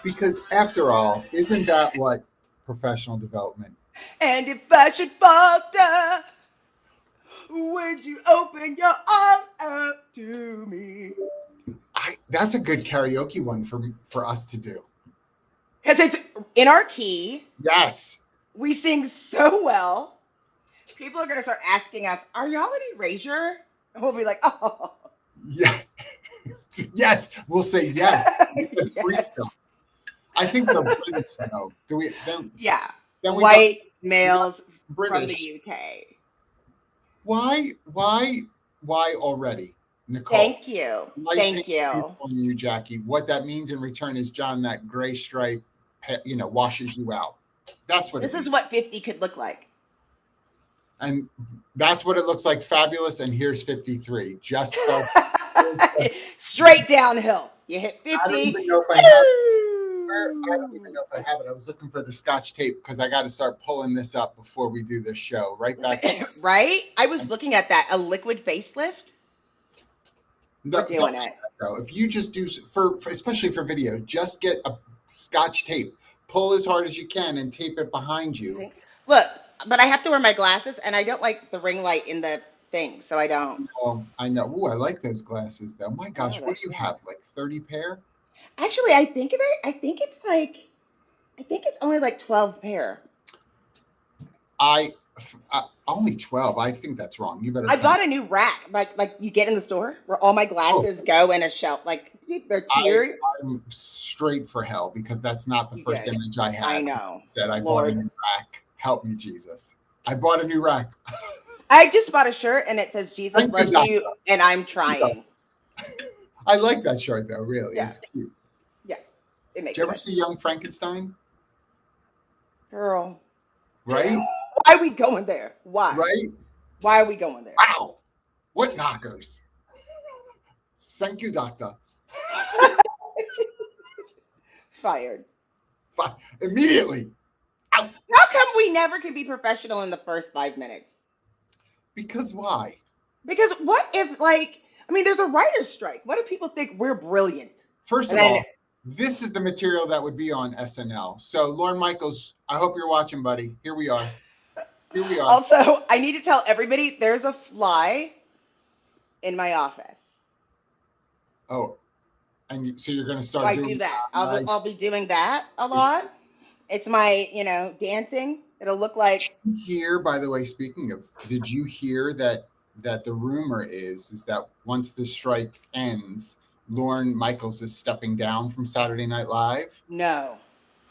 Because after all, isn't that what professional development? And if I should falter, would you open your arms up to me? That's a good karaoke one for us to do. Because it's in our key. Yes. We sing so well. People are going to start asking us, are y'all in erasure? And we'll be like, oh, Yeah. Yes. We'll say yes. We can freestyle. yes. I think they're British though. Do we Yeah. then White we got males from the British. UK. Why already? Nicole. Thank you. Light pink Thank you. on you, Jackie. What that means in return is, John, that gray stripe, washes you out. That's what it This is means. what 50 could look like. And that's what it looks like. Fabulous. And here's 53. Just start. Straight downhill. You hit I don't 50. even know if I have. I don't even know if I have it. I was looking for the Scotch tape because I got to start pulling this up before we do this show. Right back. Right? I was looking at that. A liquid facelift. We're doing it. Though, if you just do for especially for video, just get a Scotch tape, pull as hard as you can, and tape it behind you. Look, but I have to wear my glasses, and I don't like the ring light in the thing, so I don't. I know. Ooh, I like those glasses though. My gosh, Oh, what do you have? Like 30 pair? actually, I think it's only like 12 pair. I only 12. I think that's wrong. You better. I bought a new rack, like you get in the store where all my glasses go in a shelf. Like, dude, they're tiered. I'm straight for hell because that's not the first Good. image I had. I know. Said I Lord. bought a new rack. Help me, Jesus. I bought a new rack. I just bought a shirt and it says Jesus Thank loves God. you and I'm trying. I like that shirt though. Really, Yeah. it's cute. Yeah, it makes Did you ever sense. see Young Frankenstein? Girl, Right? why are we going there? Why? Right? Why are we going there? Wow. What knockers? Thank you, doctor. Fired. Immediately. Out. How come we never can be professional in the first 5 minutes? Because why? Because what if, there's a writer's strike. What if people think we're brilliant? First of And then- all, this is the material that would be on SNL. So, Lorne Michaels, I hope you're watching, buddy. Here we are. Here we are. Also, I need to tell everybody there's a fly in my office. Oh, and so you're going to So start I doing do that. Nice. I'll be doing that a lot. It's my, dancing. It'll look like. Here, by the way, speaking of, did you hear that the rumor is that once the strike ends, Lorne Michaels is stepping down from Saturday Night Live No.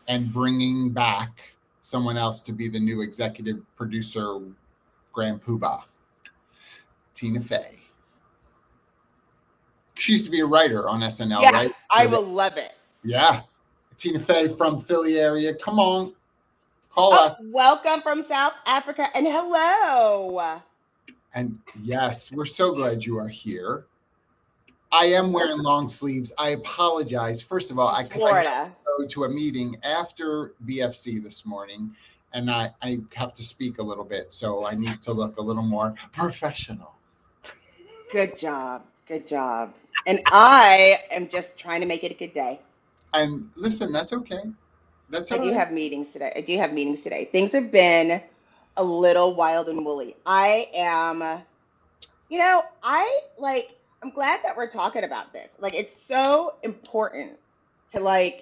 and bringing back someone else to be the new executive producer, Grand Poobah, Tina Fey. She used to be a writer on SNL, Yeah, right? I will love it. Yeah. Tina Fey from Philly area. Come on. Call us. Welcome from South Africa and hello. And yes, we're so glad you are here. I am wearing long sleeves. I apologize. First of all, because I had to go to a meeting after BFC this morning, and I have to speak a little bit, so I need to look a little more professional. Good job. Good job. And I am just trying to make it a good day. And listen, that's okay. That's all I do right. have meetings today. Things have been a little wild and woolly. I am, I'm glad that we're talking about this. Like, it's so important to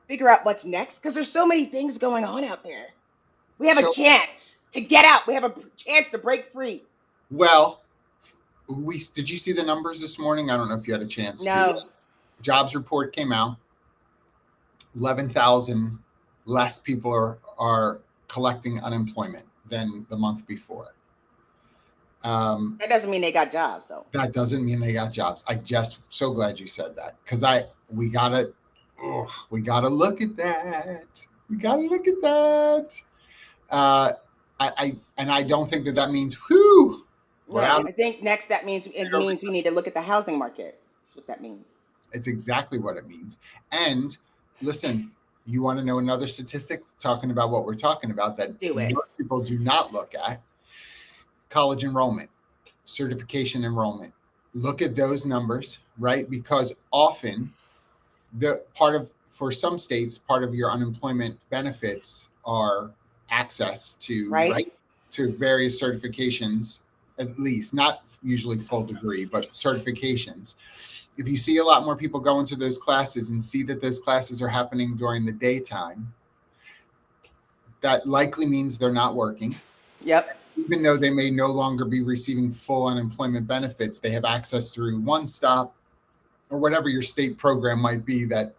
figure out what's next because there's so many things going on out there. We have a chance to get out. We have a chance to break free. Well, did you see the numbers this morning? I don't know if you had a chance to. No. Jobs report came out. 11,000 less people are collecting unemployment than the month before. That doesn't mean they got jobs, though. That doesn't mean they got jobs. I just so glad you said that because we gotta look at that. We gotta look at that. I don't think that means whoo. No, I think next it means we need to look at the housing market. That's what that means. It's exactly what it means. And listen, you want to know another statistic talking about what we're talking about that most people do not look at? College enrollment, certification enrollment. Look at those numbers, right? Because often the part of for some states, part of your unemployment benefits are access to Right. to various certifications, at least not usually full degree, but certifications. If you see a lot more people go into those classes and see that those classes are happening during the daytime, that likely means they're not working. Yep. Even though they may no longer be receiving full unemployment benefits, they have access through One Stop or whatever your state program might be that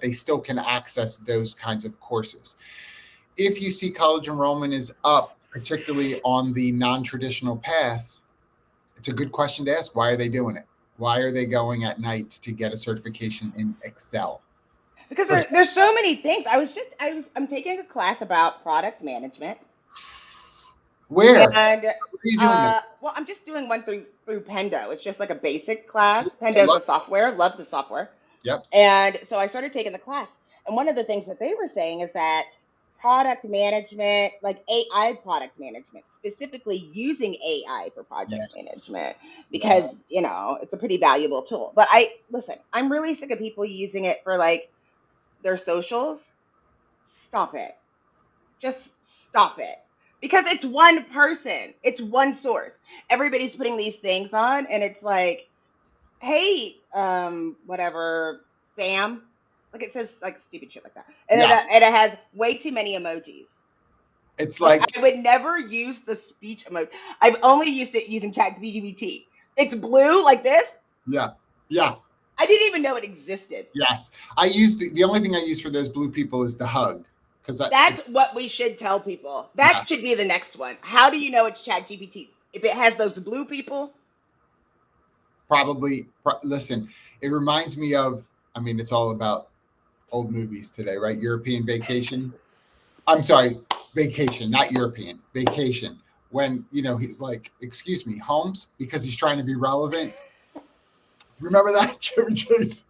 they still can access those kinds of courses. If you see college enrollment is up, particularly on the non-traditional path, it's a good question to ask. Why are they doing it? Why are they going at night to get a certification in Excel? Because there's so many things. I'm taking a class about product management. Where? And What are you doing there? well, I'm just doing one through Pendo. It's just like a basic class. Pendo's a software. Love the software. Yep. And so I started taking the class. And one of the things that they were saying is that product management, like AI product management, specifically using AI for project management, because it's a pretty valuable tool. But I'm really sick of people using it for like their socials. Stop it. Just stop it. Because it's one person, it's one source. Everybody's putting these things on, and it's like, hey, whatever, spam. Like it says like stupid shit like that. And it has way too many emojis. It's like I would never use the speech emoji. I've only used it using ChatGPT. It's blue like this. Yeah. Yeah. I didn't even know it existed. Yes. I use the only thing I use for those blue people is the hug. Because that's what we should tell people. That should be the next one. How do you know it's ChatGPT? If it has those blue people? Probably, listen, it reminds me of, it's all about old movies today, right? European Vacation. I'm sorry, Vacation, not European. Vacation. When, he's like, excuse me, Holmes, because he's trying to be relevant. Remember that, Chevy Chase?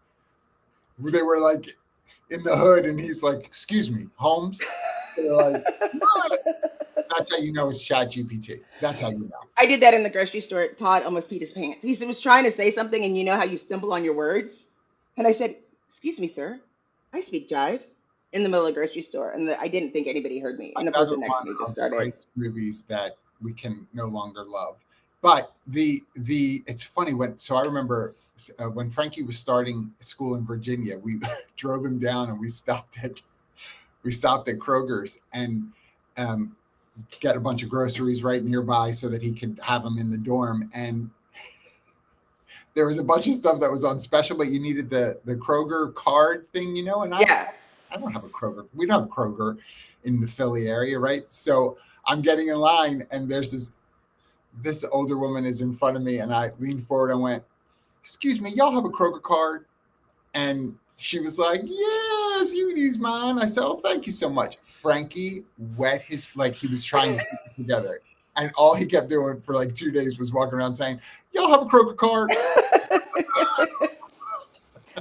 Where they were like in the hood and he's like, excuse me, Holmes. They're like, what? That's how you know it's ChatGPT. That's how you know. I did that in the grocery store. Todd almost peed his pants. He was trying to say something, and you know how you stumble on your words? And I said, excuse me, sir. I speak jive in the middle of the grocery store. And I didn't think anybody heard me. And the person next to me just started. Great movies that we can no longer love. But it's funny I remember when Frankie was starting school in Virginia, we drove him down and we stopped at Kroger's and get a bunch of groceries right nearby so that he could have them in the dorm. And there was a bunch of stuff that was on special, but you needed the Kroger card thing, and I don't have a Kroger. We don't have a Kroger in the Philly area, right? So I'm getting in line and there's this older woman is in front of me and I leaned forward and went, excuse me, y'all have a Kroger card? And she was like, yes, you can use mine. I said, oh, thank you so much. Frankie wet he was trying to keep it together. And all he kept doing for like 2 days was walking around saying, y'all have a Kroger card?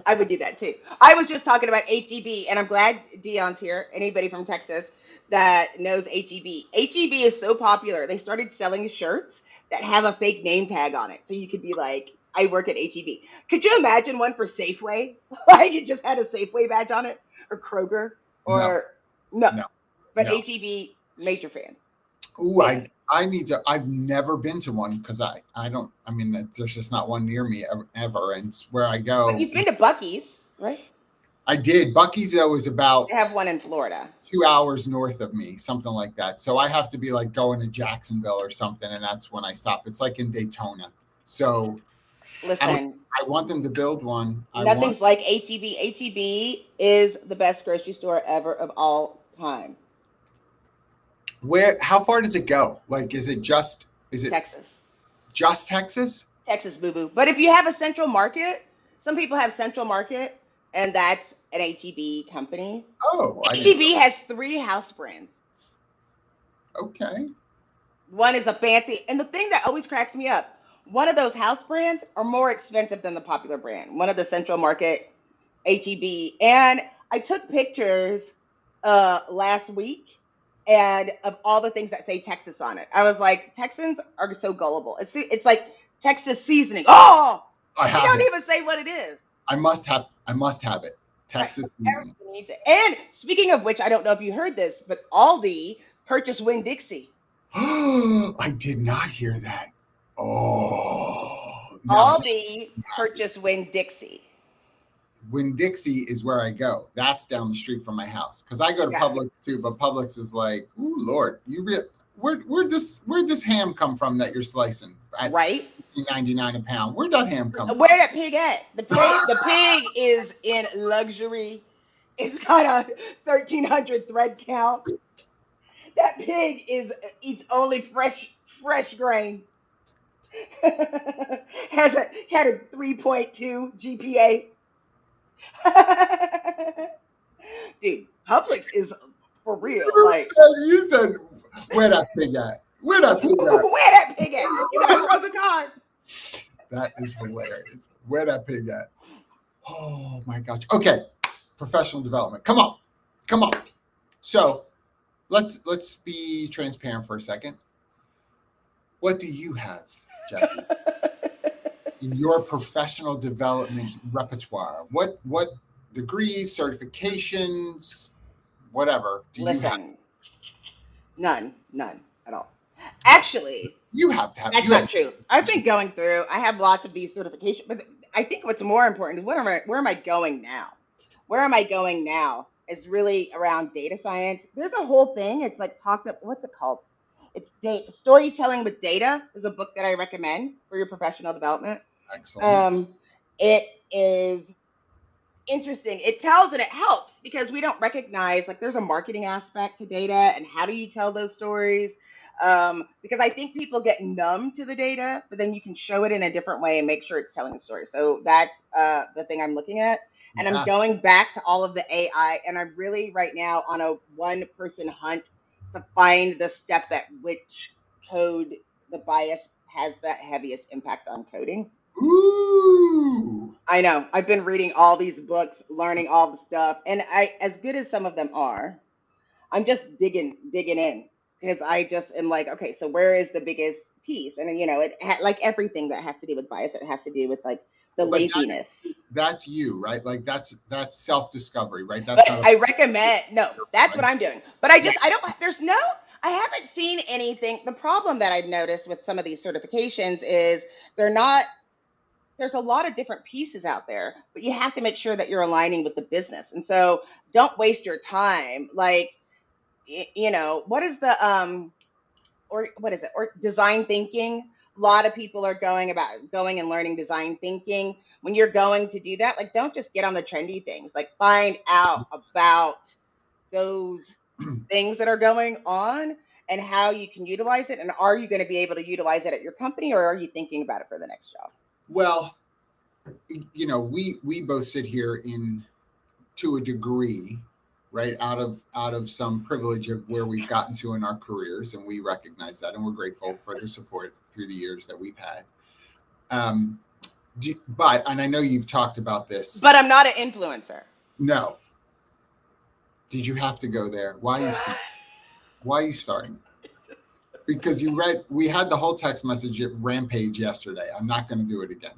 I would do that too. I was just talking about HEB, and I'm glad Dion's here. Anybody from Texas that knows HEB. HEB is so popular. They started selling shirts that have a fake name tag on it. So you could be like, I work at HEB. Could you imagine one for Safeway? Like it just had a Safeway badge on it, or Kroger, or no. But no. HEB, major fans. Ooh, I need to. I've never been to one because I don't. There's just not one near me ever, and it's where I go. But you've been to Buc-ee's, right? I did. Buc-ee's though is about. They have one in Florida. 2 hours north of me, something like that. So I have to be like going to Jacksonville or something, and that's when I stop. It's like in Daytona. So. Listen, I want them to build one. Nothing's like HEB. HEB is the best grocery store ever of all time. How far does it go? Like, is it Texas? Just Texas? Texas, boo-boo. But if you have a Central Market, some people have Central Market, and that's an HEB company. Oh. HEB has 3 house brands. Okay. One is a fancy, and the thing that always cracks me up, one of those house brands are more expensive than the popular brand. One of the Central Market, HEB. And I took pictures last week and of all the things that say Texas on it. I was like, Texans are so gullible. It's like Texas seasoning. Oh, I don't even say what it is. I must have it. Right. Texas seasoning. Everybody needs it. And speaking of which, I don't know if you heard this, but Aldi purchased Winn-Dixie. I did not hear that. Oh, now Aldi purchased Winn-Dixie. Winn-Dixie is where I go. That's down the street from my house because I go to Yeah. Publix too. But Publix is like, ooh, Lord, where'd this ham come from that you're slicing at Right? $16.99 a pound? Where'd that ham come from? Where that pig at? The pig is in luxury. It's got a 1,300 thread count. That pig eats only fresh grain. Had a 3.2 GPA. Dude, Publix is for real. Like You said where that pig at? Where that pig at? where that pig at? You gotta throw the card. That is hilarious. Where that pig at? Oh my gosh. Okay, professional development. Come on. So let's be transparent for a second. What do you have, Jackye, in your professional development repertoire? What degrees, certifications, whatever do you have? Listen, none at all. Actually, You have to have. that's not true. I've been going through. I have lots of these certifications, but I think what's more important is where am I going now? Where am I going now is really around data science. There's a whole thing. It's like talked up. What's it called? It's storytelling with data is a book that I recommend for your professional development. Excellent. It is interesting. It tells and it helps because we don't recognize like there's a marketing aspect to data and how do you tell those stories? Because I think people get numb to the data, but then you can show it in a different way and make sure it's telling the story. So that's the thing I'm looking at. And Yeah. I'm going back to all of the AI, and I'm really right now on a one-person hunt to find the step at which code the bias has the heaviest impact on coding. Ooh. I know. I've been reading all these books, learning all the stuff, and as good as some of them are, I'm just digging in because I just am like, okay, so where is the biggest piece? And like everything that has to do with bias, it has to do with like the But laziness. that's you, right? Like that's self-discovery, right? But That's not I recommend that's what I'm doing. But I haven't seen anything. The problem that I've noticed with some of these certifications is they're not. There's a lot of different pieces out there, but you have to make sure that you're aligning with the business. And so don't waste your time. Like, what is or design thinking? A lot of people are going and learning design thinking. When you're going to do that, like, don't just get on the trendy things. Like, find out about those things that are going on and how you can utilize it. And are you going to be able to utilize it at your company, or are you thinking about it for the next job? Well, we both sit here to a degree, right, out of some privilege of where we've gotten to in our careers, and we recognize that, and we're grateful for the support through the years that we've had. But I know you've talked about this. But I'm not an influencer. No. Did you have to go there? Why are you starting? Because we had the whole text message at Rampage yesterday. I'm not going to do it again.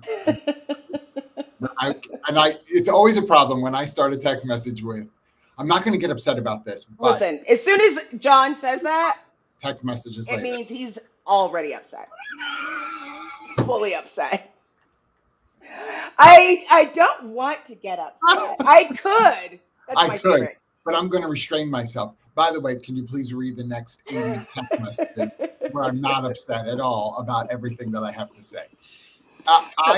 It's always a problem when I start a text message with, I'm not going to get upset about this. But listen, as soon as John says that, text messages it later. means he's already upset. Fully upset. I don't want to get upset. I could. That's my favorite. But I'm going to restrain myself. By the way, can you please read the next 80 text messages where I'm not upset at all about everything that I have to say?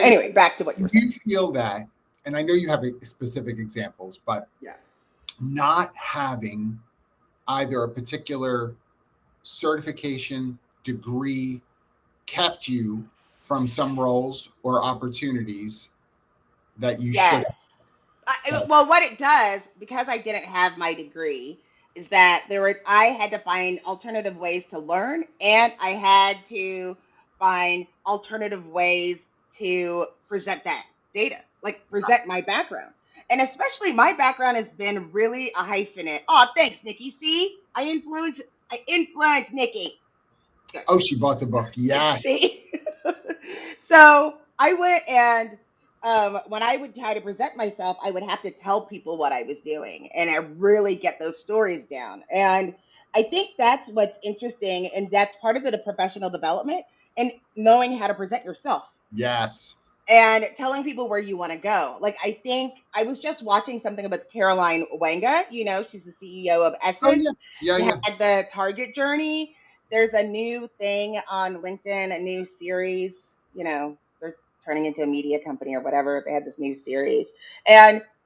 Anyway, back to what you were saying. Do you feel that, and I know you have specific examples, but yeah, not having either a particular certification, degree kept you from some roles or opportunities that you should have? Well, what it does, because I didn't have my degree, is that I had to find alternative ways to learn, and I had to find alternative ways to present that data, like present my background. And especially my background has been really a hyphenate. Oh, thanks, Nikki. See, I influenced Nikki. Oh, she bought the book. Yes. See? So I went and when I would try to present myself, I would have to tell people what I was doing and I really get those stories down. And I think that's what's interesting. And that's part of the professional development and knowing how to present yourself Yes. and telling people where you want to go. Like, I think I was just watching something about Caroline Wanga. You know, she's the CEO of Oh yeah. Essence. Yeah, She yeah. had the Target journey. There's a new thing on LinkedIn, a new series. You know, they're turning into a media company or whatever. They had this new series.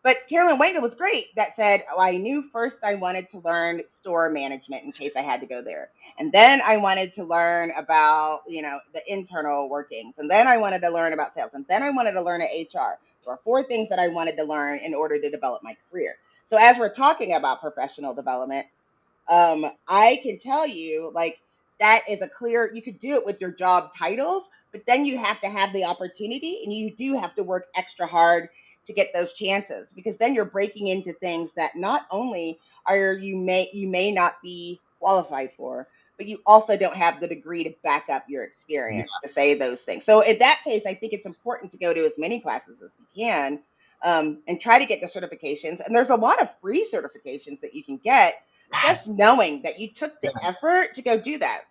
But Carolyn Wanga was great that said, oh, I knew first I wanted to learn store management in case I had to go there. And then I wanted to learn about, the internal workings. And then I wanted to learn about sales. And then I wanted to learn at HR. There are four things that I wanted to learn in order to develop my career. So as we're talking about professional development, I can tell you, like, that is a clear, you could do it with your job titles, but then you have to have the opportunity and you do have to work extra hard to get those chances because then you're breaking into things that not only are you may not be qualified for, but you also don't have the degree to back up your Yeah. experience to say those things. So in that case, I think it's important to go to as many classes as you can, and try to get the certifications. And there's a lot of free certifications that you can get just Yes. knowing that you took the Yes. effort to go do that.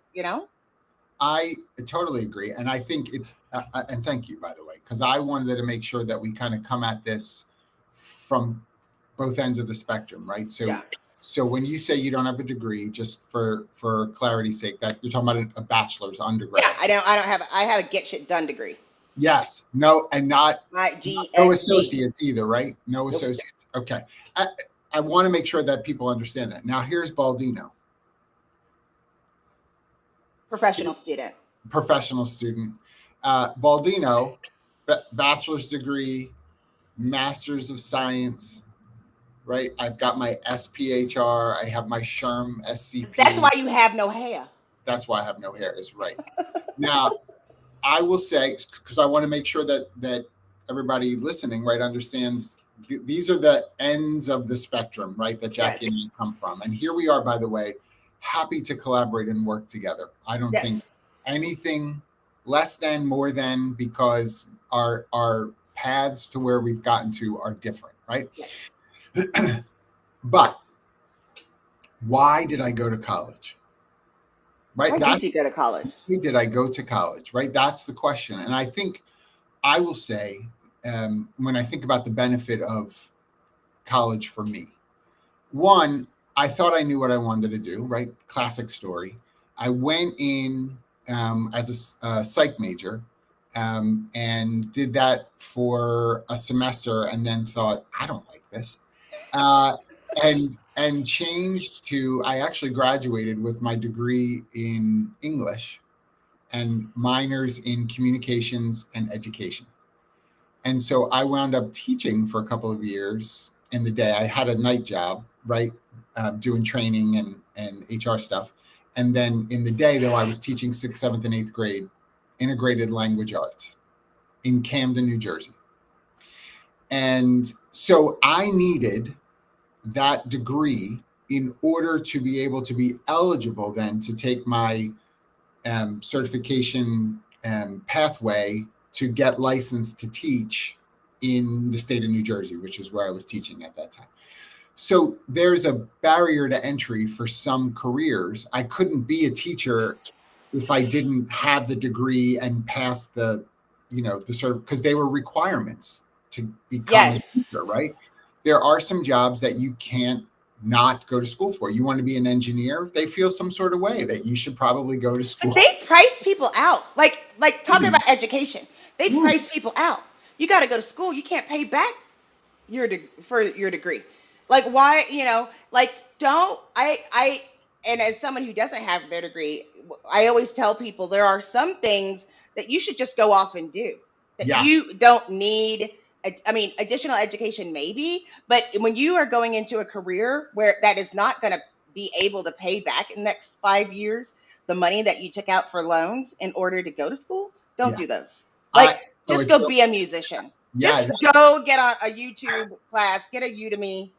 I totally agree. And I think and thank you, by the way, because I wanted to make sure that we kind of come at this from both ends of the spectrum, right? So, Yeah. so when you say you don't have a degree, just for clarity's sake, that you're talking about a bachelor's Yeah, undergrad. I have a get shit done degree. Yes. No, and Not no GSD. associates either, right? No Nope. associates. Okay. I, I want to make sure that people understand that. Now, here's Baldino, Professional student. professional student. Baldino, bachelor's degree, master's of science, right? I've got my SPHR. I have my SHRM That's SCP. why you have no hair. That's why I have no hair, is right. Now, I will say, because I want to make sure that everybody listening, right, understands these are the ends of the spectrum, right, that Jackye Yes. and I come from. And here we are, by the way, happy to collaborate and work together. I don't think Yes. anything less than, more than, because our paths to where we've gotten to are different, right? Yes. But why did I go to college? Right? Why did you go to college? Why did I go to college? Right? That's the question. And I think I will say, when I think about the benefit of college for me, one, I thought I knew what I wanted to do, right? Classic story. I went in as a psych major, and did that for a semester and then thought, I don't like this. Uh, and changed to, I actually graduated with my degree in English and minors in communications and education. And so I wound up teaching for a couple of years in the day. I had a night job, right, doing training and HR stuff. And then in the day, though, I was teaching sixth, seventh, and eighth grade integrated language arts in Camden, New Jersey. And so I needed that degree in order to be able to be eligible then to take my certification pathway to get licensed to teach in the state of New Jersey, which is where I was teaching at that time. So there's a barrier to entry for some careers. I couldn't be a teacher if I didn't have the degree and pass the sort of, because they were requirements to become a Yes. teacher, right? There are some jobs that you can't not go to school for. You want to be an engineer, they feel some sort of way that you should probably go to But school. they price people out. Like talking about education. They Ooh, price people out. You got to go to school. You can't pay back for your degree. Like, why, like, don't I and as someone who doesn't have their degree, I always tell people there are some things that you should just go off and do, that yeah, you don't need. I mean, additional education maybe, but when you are going into a career where that is not going to be able to pay back in the next 5 years the money that you took out for loans in order to go to school, don't yeah. do those. Like, I so just it's go so be a musician. yeah. Just go get on a YouTube class, get a Udemy.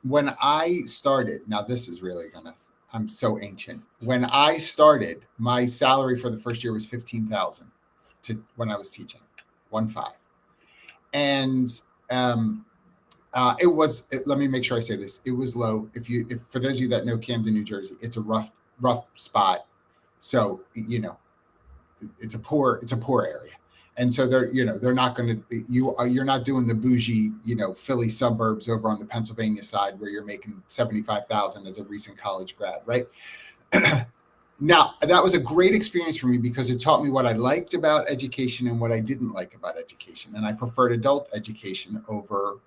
When I started, now this is really gonna. I'm so ancient. When I started, my salary for the first year was 15,000 to when I was teaching, 1.5. And let me make sure I say this. It was low. If for those of you that know Camden, New Jersey, it's a rough spot. So, it's a poor area. And so they're not going to, you're not doing the bougie, Philly suburbs over on the Pennsylvania side where you're making 75,000 as a recent college grad. Right. Now, that was a great experience for me because it taught me what I liked about education and what I didn't like about education. And I preferred adult education over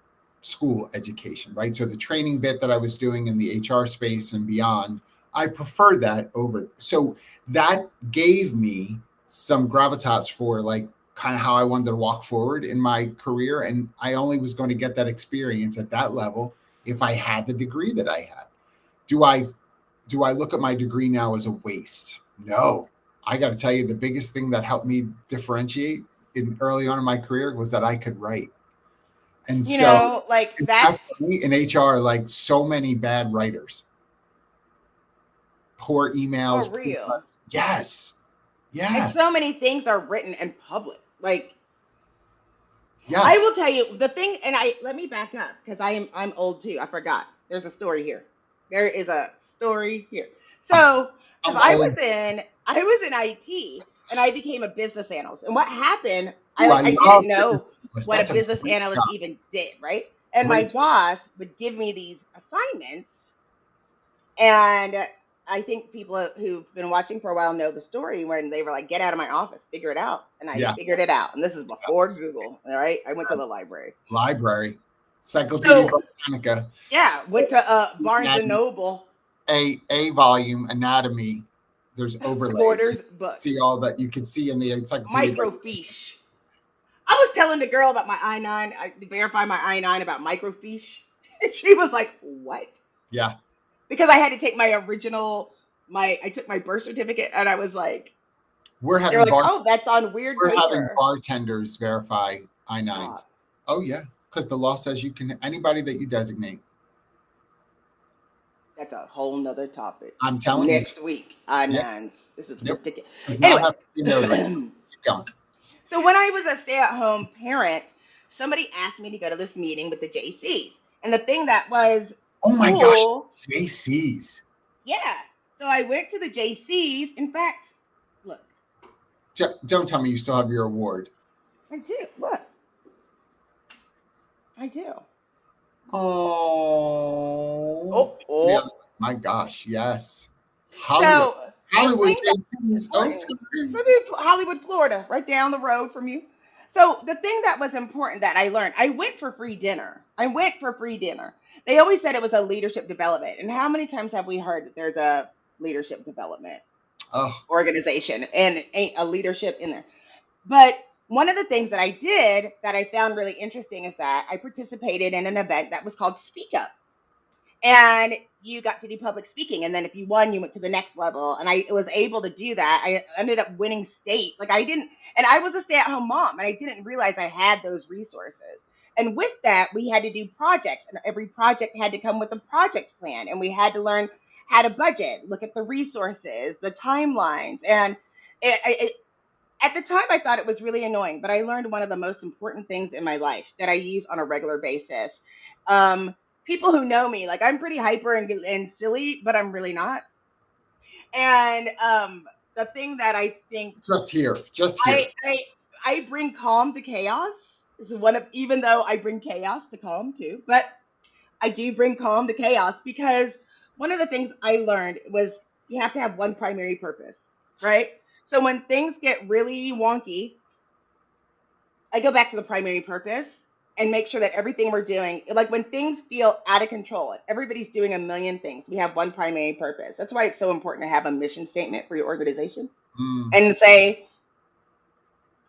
school education, right? So the training bit that I was doing in the HR space and beyond, I preferred that over. So that gave me some gravitas for like kind of how I wanted to walk forward in my career. And I only was going to get that experience at that level if I had the degree that I had. Do I look at my degree now as a waste? No. I got to tell you, the biggest thing that helped me differentiate early on in my career was that I could write. And like that's in HR, like so many bad writers, poor emails. for real. Yes. Yeah. And so many things are written in public. Like, yeah. I will tell you the thing, and let me back up because I'm old too. I forgot. There's a story here. There is a story here. So, because I was in IT and I became a business analyst. And what happened, I didn't know what a business analyst even did, right? And my boss would give me these assignments, and I think people who've been watching for a while know the story when they were like, get out of my office, figure it out. And I figured it out. And this is before Google. All right. I went to the library. Encyclopedia Britannica. Yeah. Went to Barnes and Noble. A volume, anatomy. There's overlays. Borders books. See all that you can see in the encyclopedia. Microfiche. I was telling the girl about my I-9, to verify my I-9 about microfiche. And she was like, what? Yeah. Because I had to take my I took my birth certificate and I was like, that's on weird paper. We're having bartenders verify I-9s. Oh yeah, because the law says you can, anybody that you designate. That's a whole nother topic. I'm telling you. Next week, I-9s. This is ridiculous. Anyway. Keep going. So when I was a stay-at-home parent, somebody asked me to go to this meeting with the JCs. And the thing that was oh my gosh, JCs. Yeah. So I went to the JCs. In fact, look. Don't tell me you still have your award. I do. Look. I do. Oh. Yeah. My gosh, yes. Hollywood JCs. Hollywood, Florida, right down the road from you. So the thing that was important that I learned, I went for free dinner. They always said it was a leadership development. And how many times have we heard that there's a leadership development organization and ain't a leadership in there? But one of the things that I did that I found really interesting is that I participated in an event that was called Speak Up. And you got to do public speaking. And then if you won, you went to the next level. And I was able to do that. I ended up winning state. And I was a stay-at-home mom, and I didn't realize I had those resources. And with that, we had to do projects, and every project had to come with a project plan. And we had to learn how to budget, look at the resources, the timelines. And at the time, I thought it was really annoying, but I learned one of the most important things in my life that I use on a regular basis. People who know me, like I'm pretty hyper and silly, but I'm really not. And the thing that I think just here. I bring calm to chaos. This is even though I bring chaos to calm too, but I do bring calm to chaos because one of the things I learned was you have to have one primary purpose, right? So when things get really wonky, I go back to the primary purpose and make sure that everything we're doing, like when things feel out of control, everybody's doing a million things. We have one primary purpose. That's why it's so important to have a mission statement for your organization and say,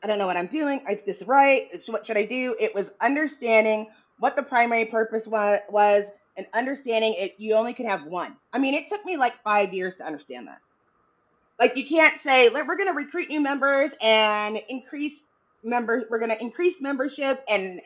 I don't know what I'm doing. Is this right? What should I do? It was understanding what the primary purpose was and understanding it. You only could have one. I mean, it took me like 5 years to understand that. Like you can't say, we're going to recruit new members and we're going to increase membership and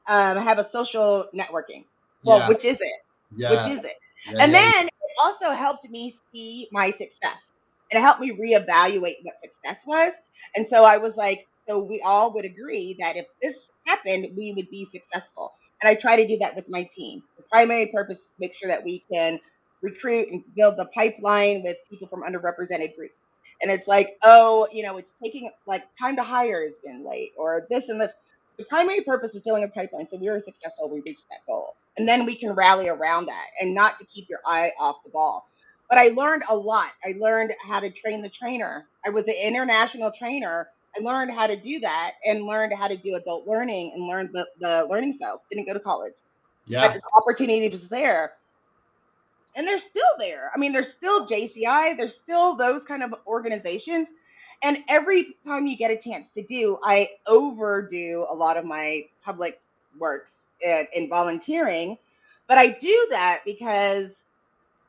have a social networking. Well, which is it? Which is it? And then it also helped me see my success. It helped me reevaluate what success was. And so I was like, So we all would agree that if this happened, we would be successful. And I try to do that with my team. The primary purpose is to make sure that we can recruit and build the pipeline with people from underrepresented groups. And it's like, oh, it's taking like time to hire has been late or this and this. The primary purpose of filling a pipeline, so we were successful, we reached that goal. And then we can rally around that and not to keep your eye off the ball. But I learned a lot. I learned how to train the trainer. I was an international trainer. I learned how to do that and learned how to do adult learning and learned the learning styles. Didn't go to college, but Yeah. the opportunity was there. And they're still there. I mean, there's still JCI, there's still those kind of organizations. And every time you get a chance to do, I overdo a lot of my public works in volunteering. But I do that because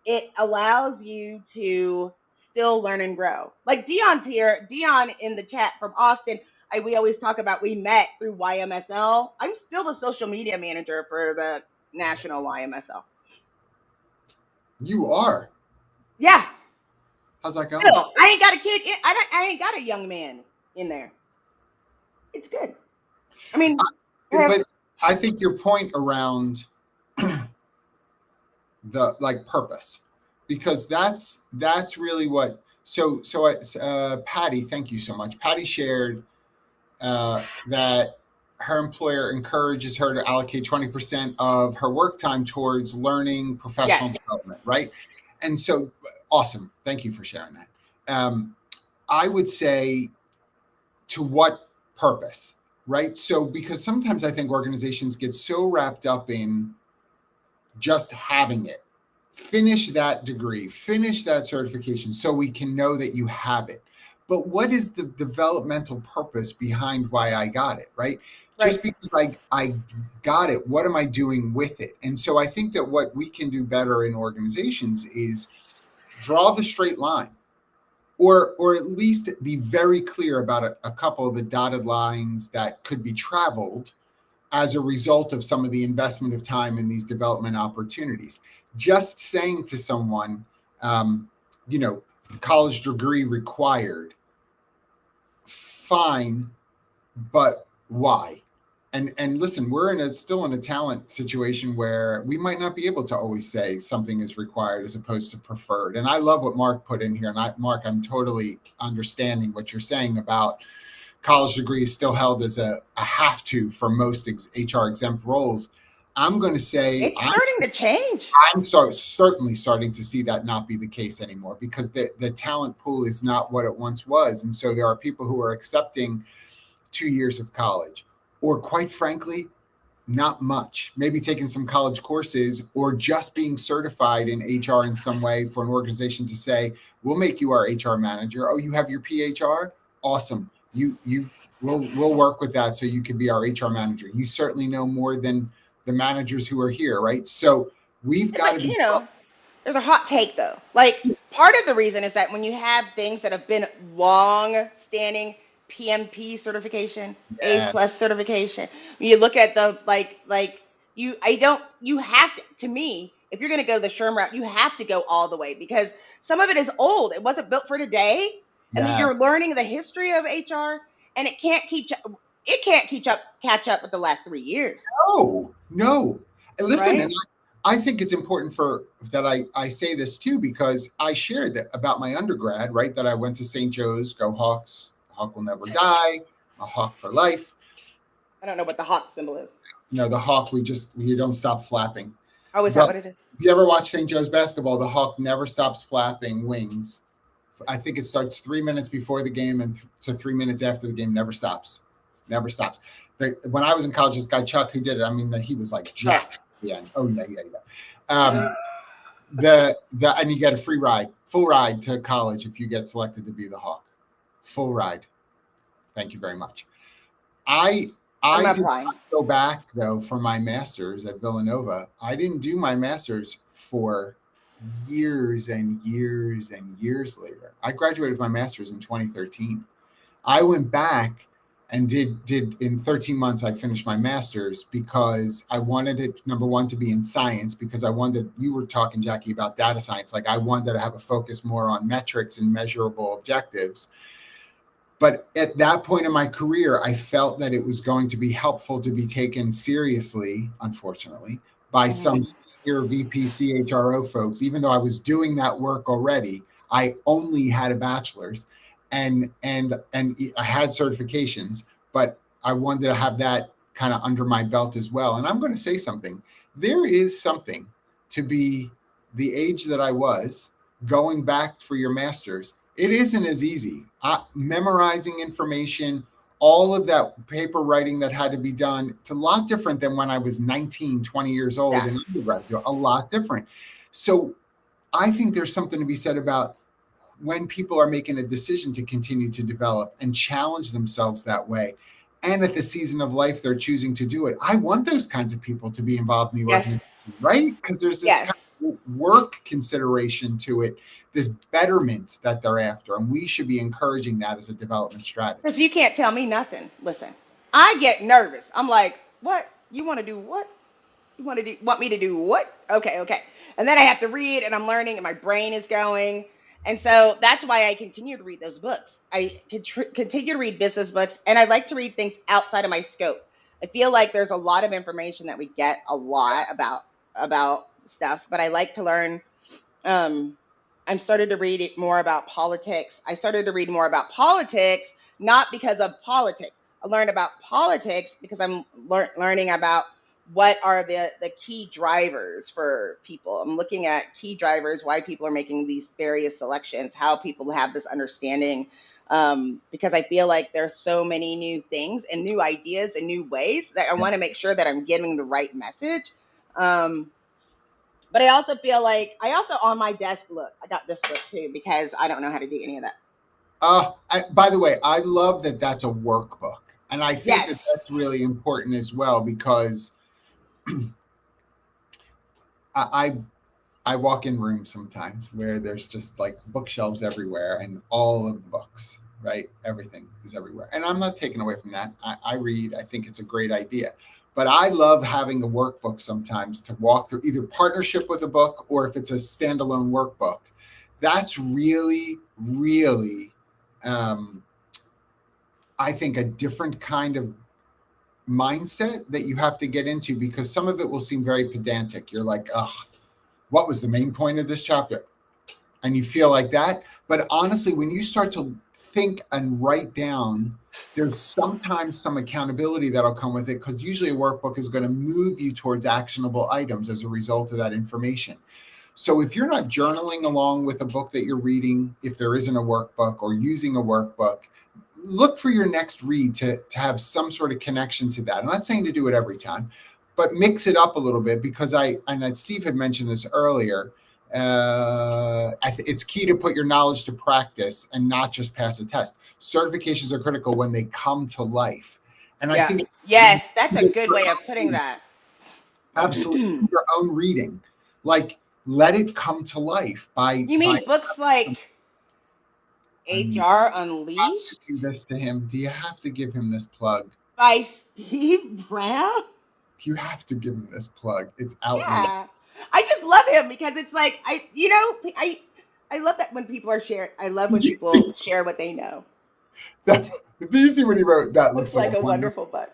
it allows you to still learn and grow. Like Dion's here, Dion in the chat from Austin. We always talk about we met through YMSL. I'm still the social media manager for the national YMSL. You are? Yeah. How's that going? Still, I ain't got a kid. I ain't got a young man in there. It's good. I mean, But I think your point around the purpose, because that's really what. So Patty, thank you so much. Patty shared that her employer encourages her to allocate 20% of her work time towards learning, professional development, right? And so, awesome. Thank you for sharing that. I would say, to what purpose, right? So, because sometimes I think organizations get so wrapped up in just having it. Finish that degree, finish that certification so we can know that you have it. But what is the developmental purpose behind why I got it, right? Just because I got it, what am I doing with it? And so I think that what we can do better in organizations is draw the straight line, or at least be very clear about a couple of the dotted lines that could be traveled as a result of some of the investment of time in these development opportunities. Just saying to someone, college degree required, fine, but why? And listen, we're still in a talent situation where we might not be able to always say something is required as opposed to preferred. And I love what Mark put in here. And Mark, I'm totally understanding what you're saying about college degree is still held as a have to for most HR exempt roles. I'm going to say it's starting to change. I'm certainly starting to see that not be the case anymore, because the talent pool is not what it once was. And so there are people who are accepting 2 years of college, or quite frankly, not much, maybe taking some college courses or just being certified in HR in some way for an organization to say, we'll make you our HR manager. Oh, you have your PHR? Awesome. We'll work with that so you can be our HR manager. You certainly know more than the managers who are here, right? So we've got to be. There's a hot take though. Like, part of the reason is that when you have things that have been long-standing, PMP certification, Yes. A+ certification, when you look at the you have to me, if you're going to go the SHRM route, you have to go all the way, because some of it is old. It wasn't built for today. And then you're learning the history of HR, and it can't catch up with the last 3 years. No. And listen, Right? and I think it's important that I say this too, because I shared that about my undergrad, right? That I went to St. Joe's, go Hawks, Hawk will never die, a Hawk for life. I don't know what the Hawk symbol is. No, the Hawk, we don't stop flapping. Oh, is that what it is? If you ever watch St. Joe's basketball, the Hawk never stops flapping wings. I think it starts 3 minutes before the game and to 3 minutes after the game. Never stops. When I was in college, this guy Chuck who did it, I mean, he was like jacked. Yeah. Oh yeah. And you get a full ride to college if you get selected to be the Hawk. Full ride. Thank you very much. I did not go back though for my master's at Villanova. I didn't do my master's for years and years and years later. I graduated with my master's in 2013. I went back and did in 13 months, I finished my master's because I wanted it, number one, to be in science, because you were talking, Jackye, about data science. Like, I wanted to have a focus more on metrics and measurable objectives. But at that point in my career, I felt that it was going to be helpful to be taken seriously, unfortunately, by some Mhm. senior VP CHRO folks. Even though I was doing that work already, I only had a bachelor's, and I had certifications, but I wanted to have that kind of under my belt as well. And I'm going to say something. There is something to be the age that I was going back for your master's. It isn't as easy. Memorizing information, all of that paper writing that had to be done, it's a lot different than when I was 19, 20 years old Yeah. in undergraduate, a lot different. So I think there's something to be said about when people are making a decision to continue to develop and challenge themselves that way. And at the season of life they're choosing to do it. I want those kinds of people to be involved in the Yes. organization, right? Because there's this kind Yes. of work consideration to it, this betterment that they're after. And we should be encouraging that as a development strategy. Because you can't tell me nothing. Listen, I get nervous. I'm like, what? You want to do what? You want me to do what? Okay, okay. And then I have to read and I'm learning and my brain is going. And so that's why I continue to read those books. I continue to read business books and I like to read things outside of my scope. I feel like there's a lot of information that we get a lot about stuff, but I like to learn. I'm started to read it more about politics. I started to read more about politics, not because of politics. I learned about politics because I'm learning about what are the key drivers for people. I'm looking at key drivers, why people are making these various selections, how people have this understanding. Because I feel like there's so many new things and new ideas and new ways that I want to make sure that I'm getting the right message. Um, but I also feel like I also on my desk, look, I got this book too because I don't know how to do any of that. By the way, I love that that's a workbook. And I think that Yes. that's really important as well, because I I walk in rooms sometimes where there's just like bookshelves everywhere and all of the books, right? Everything is everywhere. And I'm not taking away from that. I read, I think it's a great idea. But I love having a workbook sometimes to walk through, either partnership with a book or if it's a standalone workbook. That's really, really, um, I think, a different kind of mindset that you have to get into, because some of it will seem very pedantic. You're like, ugh, what was the main point of this chapter? And you feel like that. But honestly, when you start to think and write down, there's sometimes some accountability that'll come with it, because usually a workbook is going to move you towards actionable items as a result of that information. So if you're not journaling along with a book that you're reading, if there isn't a workbook, or using a workbook, look for your next read to have some sort of connection to that. I'm not saying to do it every time, but mix it up a little bit, because Steve had mentioned this earlier. It's key to put your knowledge to practice and not just pass a test. Certifications are critical when they come to life. And I Yeah. think Yes, that's a good way of putting that. absolutely You your own reading, like, let it come to life by mean books some, like I mean, HR you have to do Unleashed this to him. Do you have to give him this plug? by Steve Brown? You have to give him this plug. It's outrageous. Yeah. I just love him because it's like I love that when people are sharing. I love Did when you people see share what they know. that? Did you see what he wrote? That Looks looks like like a a wonderful. wonderful book.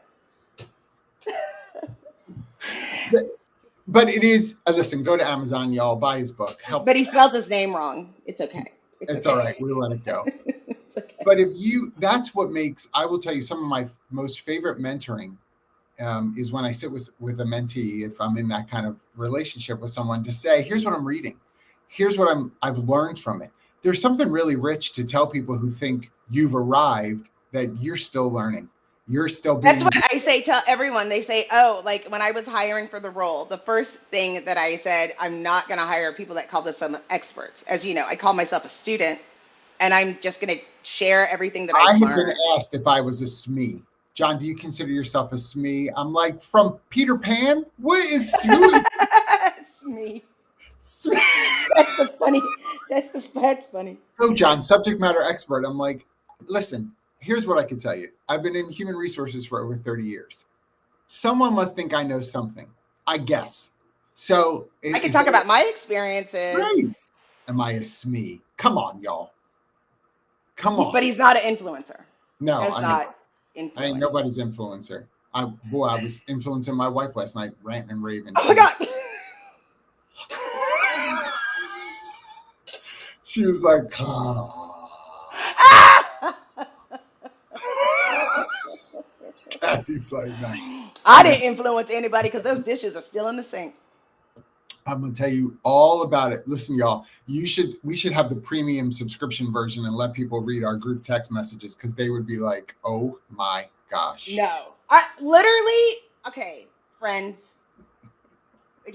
But it is. Listen, go to Amazon, y'all. Buy his book. Help. But he spells his name wrong. It's okay. It's It's all okay. right. We'll let it go. It's okay. But that's what makes. I will tell you, some of my most favorite mentoring is when I sit with a mentee, if I'm in that kind of relationship with someone, to say, here's what I'm reading. Here's what I've learned from it. There's something really rich to tell people who think you've arrived, that you're still learning. You're still That's being. what I say to everyone. They say, oh, like when I was hiring for the role, the first thing that I said, I'm not going to hire people that call themselves experts. As you know, I call myself a student and I'm just going to share everything that I I've have been learned. asked if I was a SME. John, do you consider yourself a SME? I'm like, from Peter Pan? What is who is It's me. SME? That's funny. Oh, John, subject matter expert. I'm like, listen, here's what I can tell you. I've been in human resources for over 30 years. Someone must think I know something, I guess. So I can is talk that about my experiences, right? Am I a SME? Come on, y'all. Come on. but he's not an influencer. No, Does not I ain't influence. nobody's influencer. I was influencing my wife last night, ranting and raving. Oh my God. She was like, oh. He's like, no. I didn't influence anybody because those dishes are still in the sink. I'm gonna tell you all about it. Listen, y'all, we should have the premium subscription version and let people read our group text messages because they would be like, oh my gosh. No. I literally, okay, friends,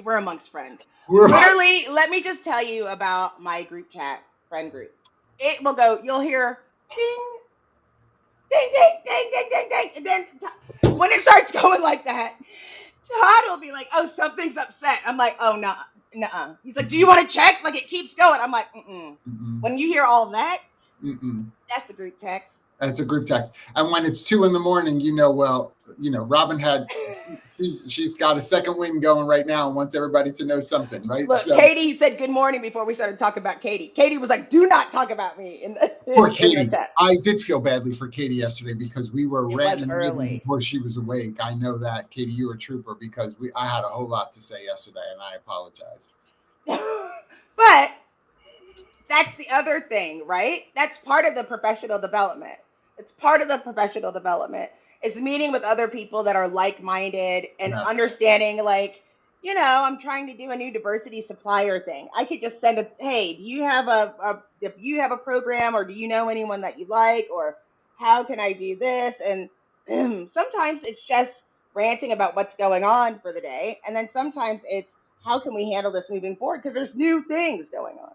we're amongst friends. Literally, let me just tell you about my group chat, friend group. It will go, you'll hear ding, ding, ding, ding, ding, ding, ding. And then when it starts going like that, Todd will be like, oh, something's upset. I'm like, oh, no, nuh-uh. He's like, do you want to check? Like, it keeps going. I'm like, mm-mm. When you hear all that, that's the group text. And it's a group text. And when it's 2 a.m, Robin had, she's got a second wind going right now and wants everybody to know something, right? Look, so, Katie said good morning before we started talking about Katie. Katie was like, do not talk about me poor Katie. I did feel badly for Katie yesterday because we were ranting early before she was awake. I know that. Katie, you were a trooper because I had a whole lot to say yesterday and I apologize. But that's the other thing, right? That's part of the professional development. It's part of the professional development. It's meeting with other people that are like-minded and understanding, like, I'm trying to do a new diversity supplier thing. I could just send hey, do you have if you have a program, or do you know anyone that you like, or how can I do this? And sometimes it's just ranting about what's going on for the day. And then sometimes it's how can we handle this moving forward? Because there's new things going on.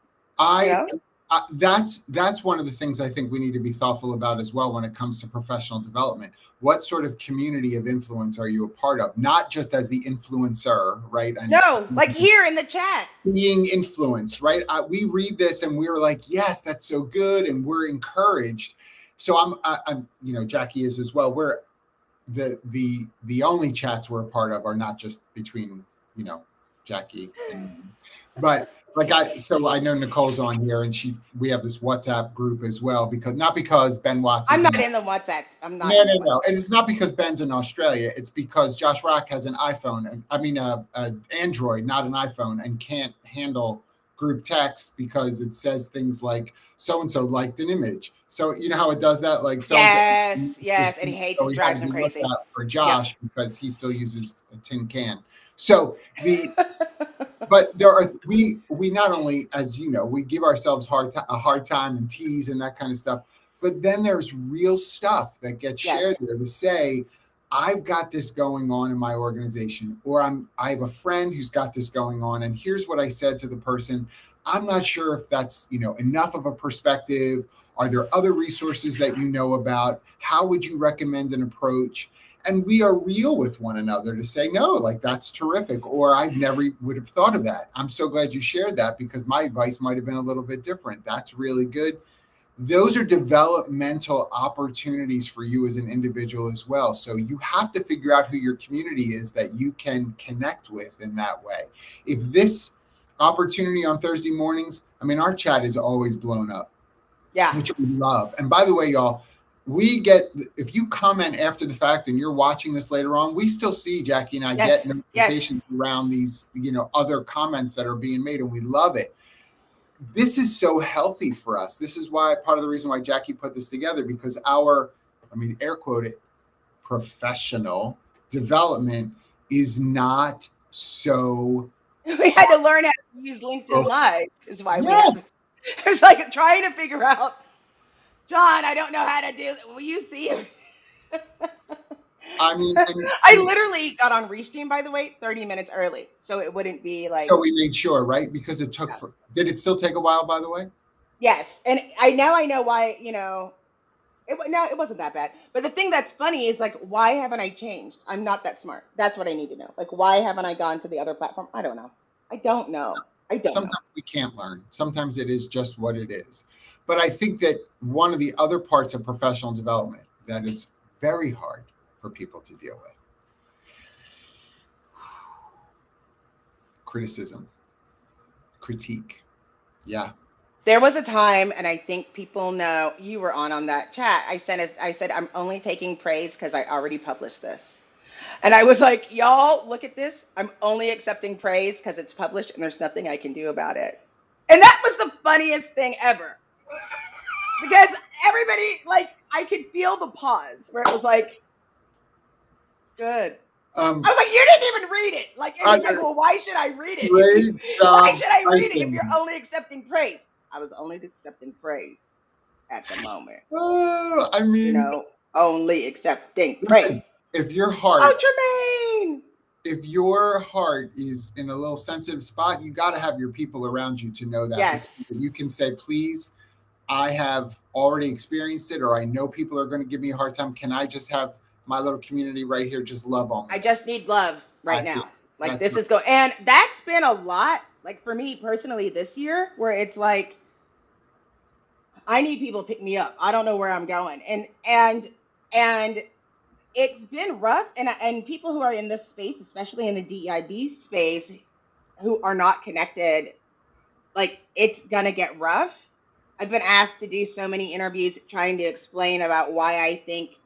That's one of the things I think we need to be thoughtful about as well when it comes to professional development. What sort of community of influence are you a part of? Not just as the influencer, right? No, like here in the chat. Being influenced, right? We read this and we're like, yes, that's so good. And we're encouraged. So I'm Jackye is as well. We're the only chats we're a part of are not just between, Jackye and, but I know Nicole's on here and we have this WhatsApp group as well because Ben Watts. I'm not in the WhatsApp. I'm not. No. And it's not because Ben's in Australia. It's because Josh Rock has an iPhone. Android, not an iPhone, and can't handle group text because it says things like so-and-so liked an image. So you know how it does that? Like yes. And he hates it, drives him crazy. For Josh because he still uses a tin can. So but there are we not only, as you know, we give ourselves a hard time and tease and that kind of stuff, but then there's real stuff that gets shared there to say, I've got this going on in my organization, or I have a friend who's got this going on, and here's what I said to the person. I'm not sure if that's enough of a perspective. Are there other resources that you know about? How would you recommend an approach? And we are real with one another to say, no, like that's terrific. Or I never would have thought of that. I'm so glad you shared that because my advice might have been a little bit different. That's really good. Those are developmental opportunities for you as an individual as well. So you have to figure out who your community is that you can connect with in that way. If this opportunity on Thursday mornings, our chat is always blown up. Yeah. Which we love. And by the way, y'all, if you comment after the fact and you're watching this later on, we still see Jackye and I get notifications around these, other comments that are being made, and we love it. This is so healthy for us. This is why part of the reason why Jackye put this together, because air quote it, professional development is not so. We had to learn how to use LinkedIn Live is why we have this. There's like trying to figure out, John, I don't know how to do it. Will you see it? I literally got on Restream, by the way, 30 minutes early. So it wouldn't be like. So we made sure, right? Because it took, did it still take a while, by the way? Yes. And I know why, it wasn't that bad. But the thing that's funny is like, why haven't I changed? I'm not that smart. That's what I need to know. Like, why haven't I gone to the other platform? I don't know. Sometimes we can't learn. Sometimes it is just what it is. But I think that one of the other parts of professional development that is very hard for people to deal with, criticism, critique. Yeah. There was a time, and I think people know you were on that chat. I said I'm only taking praise because I already published this, and I was like, y'all, look at this. I'm only accepting praise because it's published, and there's nothing I can do about it. And that was the funniest thing ever because everybody, like, I could feel the pause where it was like, it's good. I was like, you didn't even read it. Like, and he's like, well, why should I read it? Great Why job should I read it if typing. you're only accepting praise? I was only accepting praise at the moment. I mean, Only accepting praise. if your Oh, Tremaine! heart is in a little sensitive spot, you got to have your people around you to know that. Yes. You can say, please, I have already experienced it, or I know people are going to give me a hard time. Can I just have my little community right here just love on me? I just need love right now. Like, That's this is going, and that's been a lot, like, for me personally this year, where it's like, I need people to pick me up. I don't know where I'm going. And it's been rough, and people who are in this space, especially in the DEIB space, who are not connected, like, it's gonna get rough. I've been asked to do so many interviews trying to explain about why I think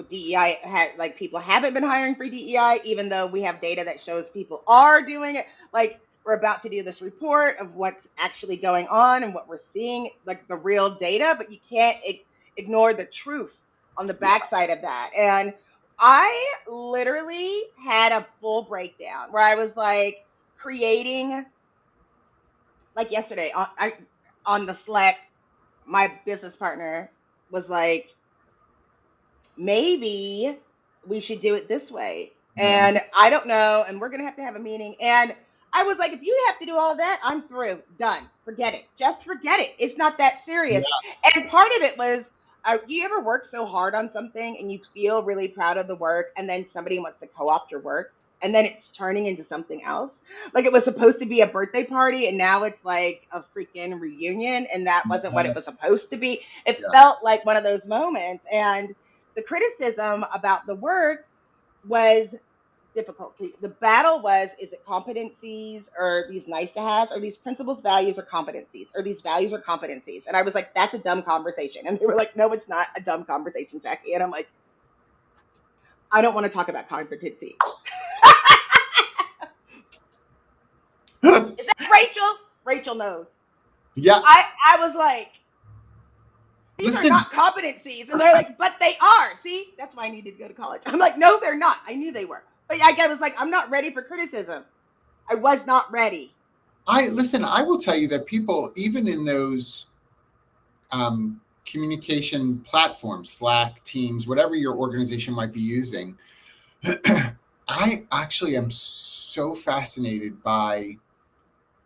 DEI like, people haven't been hiring for DEI, even though we have data that shows people are doing it. Like, we're about to do this report of what's actually going on and what we're seeing, like the real data, but you can't ignore the truth on the backside of that. And I literally had a full breakdown where I was like creating, like yesterday on the Slack, my business partner was like, maybe we should do it this way. Yeah. And I don't know. And we're going to have a meeting. And I was like, if you have to do all that, I'm through. Done. Forget it. Just forget it. It's not that serious. Yes. And part of it was, you ever work so hard on something and you feel really proud of the work, and then somebody wants to co-opt your work, and then it's turning into something else? Like, it was supposed to be a birthday party, and now it's like a freaking reunion, and that wasn't what it was supposed to be. It felt like one of those moments. And the criticism about the work was difficulty. The battle was, is it competencies or these nice to haves, or these principles, values, or competencies, or these values or competencies? And I was like, that's a dumb conversation. And they were like, no, it's not a dumb conversation, Jackye. And I'm like, I don't want to talk about competency. Is that Rachel? Rachel knows. Yeah. I was like, these are not competencies. And they're like, but they are. See, that's why I needed to go to college. I'm like, no, they're not. I knew they were. But I was like, I'm not ready for criticism. I was not ready. I will tell you that people, even in those communication platforms, Slack, Teams, whatever your organization might be using, I actually am so fascinated by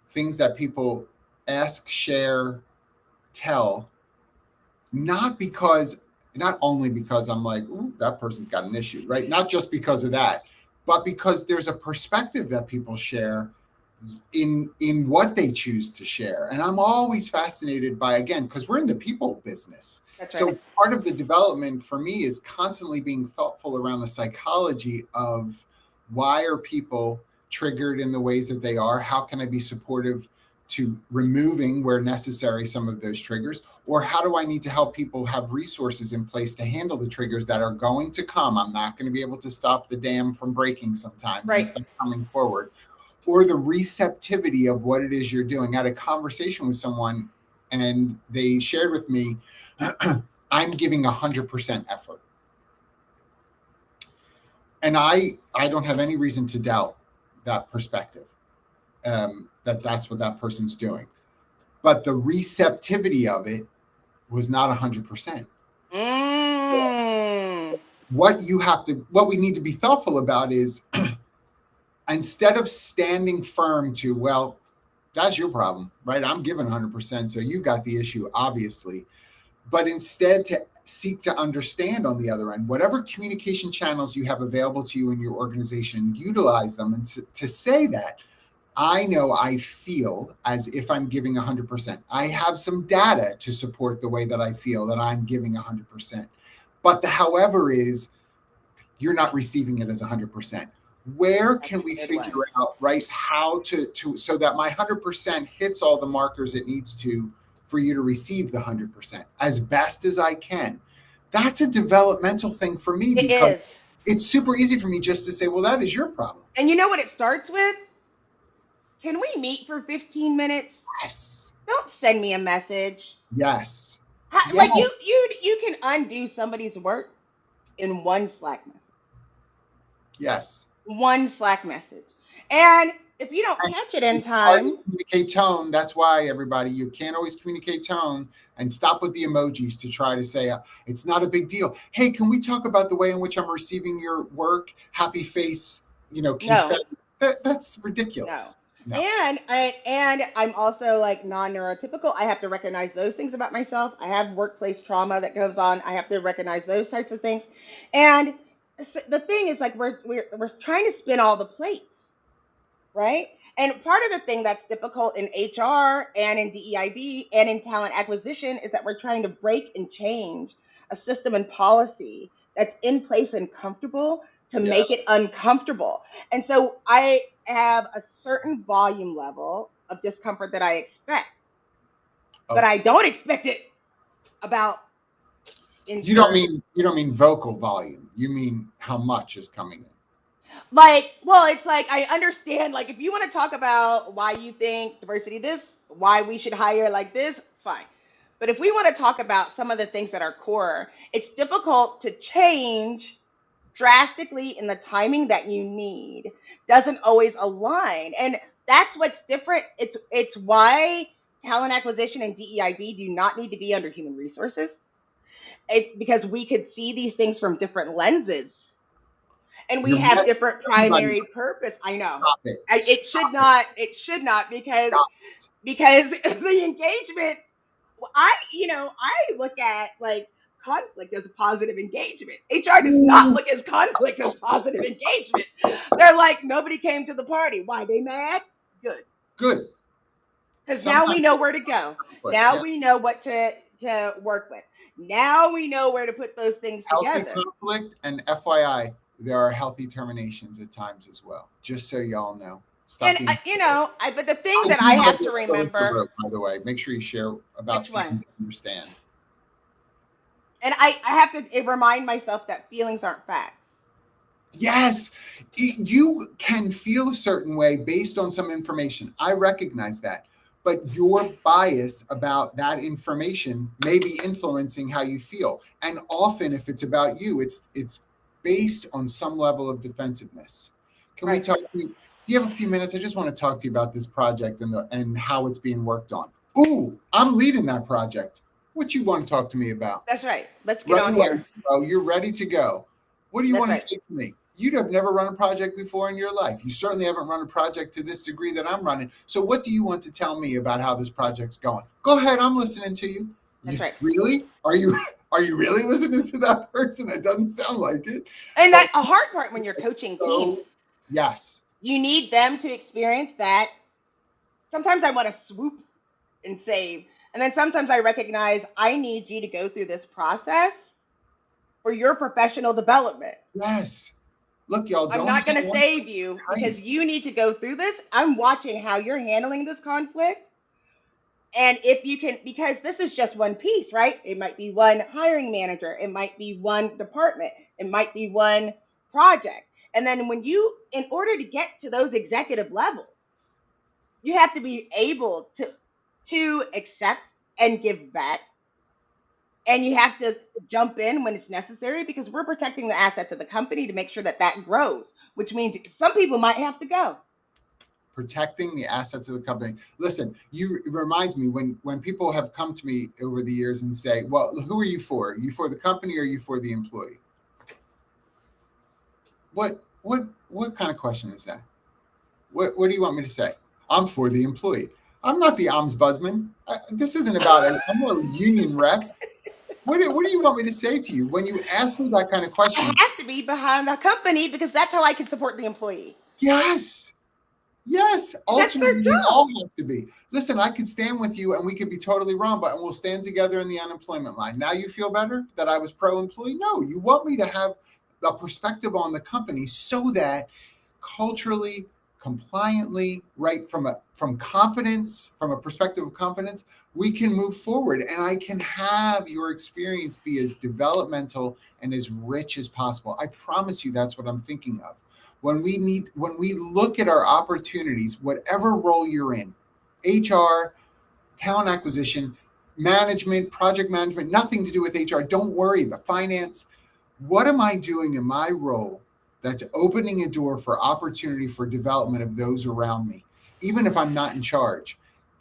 things that people ask, share, tell, not only because I'm like, ooh, that person's got an issue, right? Not just because of that, but because there's a perspective that people share in what they choose to share. And I'm always fascinated by, again, because we're in the people business. That's so right. Part of the development for me is constantly being thoughtful around the psychology of, why are people triggered in the ways that they are? How can I be supportive to removing, where necessary, some of those triggers? Or how do I need to help people have resources in place to handle the triggers that are going to come? I'm not going to be able to stop the dam from breaking sometimes, right, and stuff coming forward. Or the receptivity of what it is you're doing. I had a conversation with someone, and they shared with me, I'm giving 100% effort. And I don't have any reason to doubt that perspective, that's what that person's doing. But the receptivity of it was not 100%. What we need to be thoughtful about is, instead of standing firm to, well, that's your problem, right? I'm giving 100%, so you got the issue, obviously. But instead to seek to understand on the other end, whatever communication channels you have available to you in your organization, utilize them, and to say that, I know I feel as if I'm giving 100%. I have some data to support the way that I feel that I'm giving 100%. But the however is, you're not receiving it as 100%. Where That's can a we good figure one. out, right, how to so that my 100% hits all the markers it needs to for you to receive the 100% as best as I can? That's a developmental thing for me It because is. it's super easy for me just to say, well, that is your problem. And you know what it starts with? Can we meet for 15 minutes? Yes. Don't send me a message. Yes. Like Yes. you can undo somebody's work in one Slack message. Yes. One Slack message. And if you don't And catch it in it's hard to time, communicate tone. That's why, everybody, you can't always communicate tone, and stop with the emojis to try to say it's not a big deal. Hey, can we talk about the way in which I'm receiving your work? Happy face, no. confetti. That's No. ridiculous. No. And I'm also like non-neurotypical. I have to recognize those things about myself. I have workplace trauma that goes on. I have to recognize those types of things. And the thing is like we're trying to spin all the plates, right? And part of the thing that's difficult in HR and in DEIB and in talent acquisition is that we're trying to break and change a system and policy that's in place and comfortable to Yeah. make it uncomfortable. And so I have a certain volume level of discomfort that I expect, but Oh, I don't expect it about you don't insert. mean vocal volume. You mean how much is coming in. Like, well, it's like I understand, like, if you want to talk about why you think diversity this, why we should hire like this, fine. But if we want to talk about some of the things that are core, it's difficult to change drastically in the timing that you need. Doesn't always align. And that's what's different. It's why talent acquisition and DEIB do not need to be under human resources. It's because we could see these things from different lenses and we You're have messing different everybody primary up. purpose. I know. Stop it. It should Stop it. not. It should not Stop. because the engagement. I look at like conflict as a positive engagement. HR does not Ooh. look as conflict as positive engagement. They're like nobody came to the party. Why they mad? Good, Good. because now we Sometimes know where to go. but Now yeah, we know what to work with. Now we know where to put those things healthy together. conflict, and FYI, there are healthy terminations at times as well. Just so y'all know. Stop And being scared. but the thing I that do I know have to what Melissa remember, wrote, by the way. Make sure you share about which seeking one? to understand. And I have to remind myself that feelings aren't facts. Yes, you can feel a certain way based on some information. I recognize that. But your bias about that information may be influencing how you feel. And often, if it's about you, it's based on some level of defensiveness. Can we Right. talk to you? Do you have a few minutes? I just want to talk to you about this project and how it's being worked on. Ooh, I'm leading that project. What you want to talk to me about? That's right. Let's get Right on away, here. bro. You're ready to go. What do you That's want to right. say to me? You'd have never run a project before in your life. You certainly haven't run a project to this degree that I'm running. So what do you want to tell me about how this project's going? Go ahead, I'm listening to you. That's right. Really? Are you really listening to that person? It doesn't sound like it. And But that a hard part when you're coaching teams, so yes. you need them to experience that. Sometimes I want to swoop and save. And then sometimes I recognize I need you to go through this process for your professional development. Yes. Look, y'all I'm don't not going hang to on save you tight. because you need to go through this. I'm watching how you're handling this conflict. And if you can, because this is just one piece, right? It might be one hiring manager, it might be one department, it might be one project. And then in order to get to those executive levels, you have to be able to accept and give back. And you have to jump in when it's necessary because we're protecting the assets of the company to make sure that that grows, which means some people might have to go. Protecting the assets of the company. Listen, it reminds me when people have come to me over the years and say, well, who are you for? Are you for the company or are you for the employee? What kind of question is that? What do you want me to say? I'm for the employee. I'm not the ombudsman. This isn't about it. I'm a union rep. What do you want me to say to you when you ask me that kind of I question? have to be behind the company because that's how I can support the employee. Yes. Yes, That's their ultimately we job. all have to be. Listen, I could stand with you and we could be totally wrong, but we'll stand together in the unemployment line. Now you feel better that I was pro-employee? No, you want me to have a perspective on the company so that culturally, compliantly, right, from confidence, from a perspective of confidence, we can move forward, and I can have your experience be as developmental and as rich as possible. I promise you that's what I'm thinking of. When we look at our opportunities, whatever role you're in, HR, talent acquisition, management, project management, nothing to do with HR, don't worry about finance. What am I doing in my role that's opening a door for opportunity for development of those around me, even if I'm not in charge?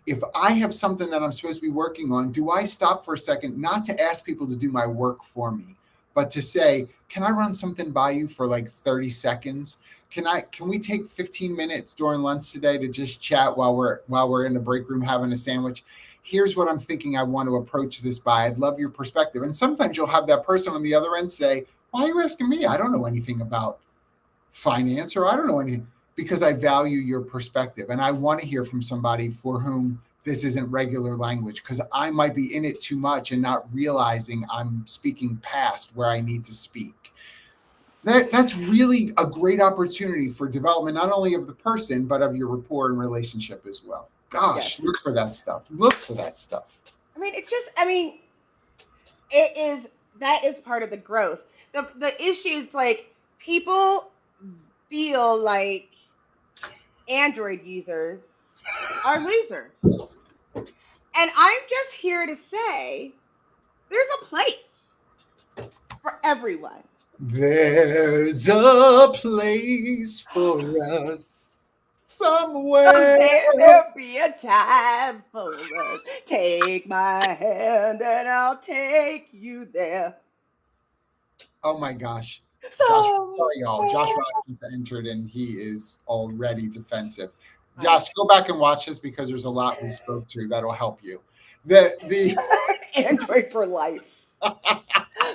If I have something that I'm supposed to be working on, do I stop for a second, not to ask people to do my work for me, but to say, can I run something by you for like 30 seconds? Can we take 15 minutes during lunch today to just chat while we're in the break room having a sandwich? Here's what I'm thinking I want to approach this by. I'd love your perspective. And sometimes you'll have that person on the other end say, why are you asking me? I don't know anything about finance, or I don't know anything, because I value your perspective. And I want to hear from somebody for whom this isn't regular language, because I might be in it too much and not realizing I'm speaking past where I need to speak. That's really a great opportunity for development, not only of the person, but of your rapport and relationship as well. Gosh, Yes. look for that stuff. Look for that stuff. That is part of the growth. The issue is like people feel like Android users are losers. And I'm just here to say there's a place for everyone. There's a place for us somewhere. Someday there'll be a time for us. Take my hand and I'll take you there. Oh my gosh. Josh, So sorry, y'all. Josh Rogers entered and he is already defensive. Josh, go back and watch this because there's a lot we spoke to that'll help you. The Android for life.